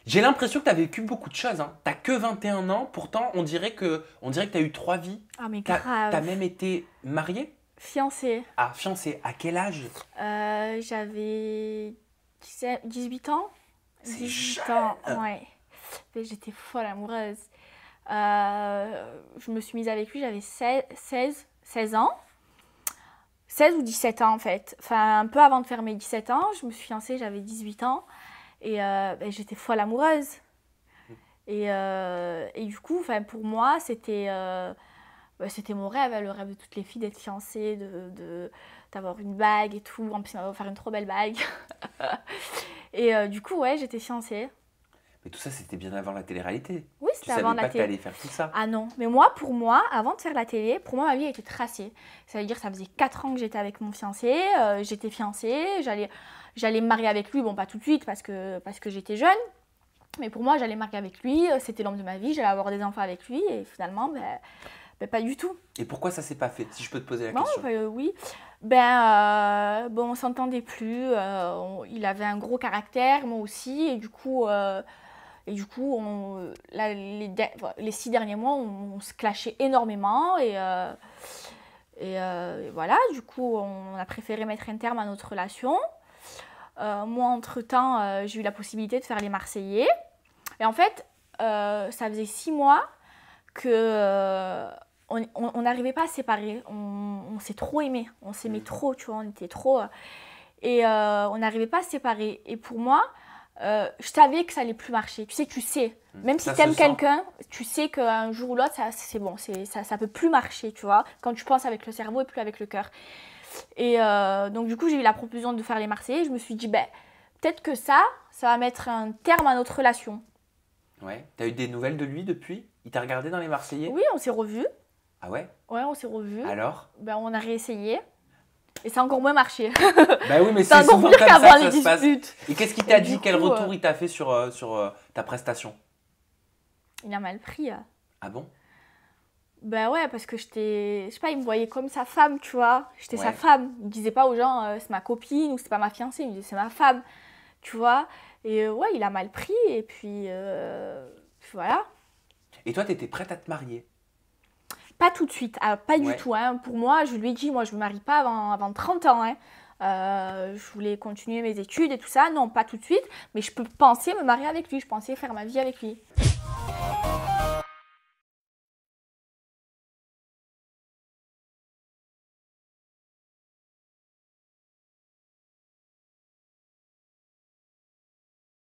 J'ai l'impression que tu as vécu beaucoup de choses. Hein. Tu n'as que 21 ans, pourtant on dirait que tu as eu 3 vies. Ah mais Tu grave. as même été mariée? Fiancée. Ah, fiancée. À quel âge? J'avais 18 ans. C'est 18 jeune. ans, ouais. Et j'étais folle amoureuse. Je me suis mise avec lui, j'avais 16 ans. 16 ou 17 ans en fait. Enfin, un peu avant de faire mes 17 ans, je me suis fiancée, j'avais 18 ans. Et j'étais folle amoureuse. Et du coup, pour moi, c'était mon rêve, hein, le rêve de toutes les filles d'être fiancée, d'avoir une bague et tout. En plus, on va faire une trop belle bague. Et du coup, ouais, j'étais fiancée. Mais tout ça, c'était bien avant la télé-réalité. Oui, Tu c'était savais avant pas la que tu télé. allais faire tout ça. Ah non, mais pour moi, avant de faire la télé, pour moi, ma vie a été tracée. Ça veut dire que ça faisait 4 ans que j'étais avec mon fiancé, j'étais fiancée, j'allais me marier avec lui, bon, pas tout de suite parce que j'étais jeune. Mais pour moi, j'allais me marier avec lui, c'était l'homme de ma vie, j'allais avoir des enfants avec lui, et finalement, pas du tout. Et pourquoi ça s'est pas fait, si je peux te poser la Non, question? oui. On s'entendait plus, il avait un gros caractère, moi aussi, et du coup, les 6 derniers mois, on se clashait énormément, et voilà, du coup, on a préféré mettre un terme à notre relation. Moi, entre-temps, j'ai eu la possibilité de faire les Marseillais. Et en fait, ça faisait 6 mois que on n'arrivait pas à se séparer. On s'est trop aimés. On s'aimait trop, tu vois, on était trop... et on n'arrivait pas à se séparer. Et pour moi, je savais que ça allait plus marcher. Tu sais. Même si tu aimes quelqu'un, tu sais qu'un jour ou l'autre, c'est bon, ça peut plus marcher, tu vois. Quand tu penses avec le cerveau et plus avec le cœur. Et donc du coup, j'ai eu la proposition de faire les Marseillais. Je me suis dit, peut-être que ça va mettre un terme à notre relation. Ouais. T'as eu des nouvelles de lui depuis? Il t'a regardé dans les Marseillais? Oui, on s'est revus. Ah ouais? Ouais, on s'est revus. Alors? On a réessayé. Et ça a encore moins marché. Bah oui, mais c'est souvent comme ça que ça se passe. Et qu'est-ce qu'il t'a dit? Quel retour il t'a fait sur ta prestation? Il a mal pris. Ah bon? Ben ouais, parce que je sais pas, il me voyait comme sa femme, tu vois. J'étais sa Ouais. femme. Il disait pas aux gens, c'est ma copine ou c'est pas ma fiancée. Il me disait, c'est ma femme, tu vois. Et ouais, il a mal pris. Et puis voilà. Et toi, t'étais prête à te marier? Pas tout de suite, pas du Ouais. tout. Hein. Pour moi, je lui ai dit, moi, je me marie pas avant 30 ans. Hein. Je voulais continuer mes études et tout ça. Non, pas tout de suite. Mais je peux penser me marier avec lui. Je pensais faire ma vie avec lui.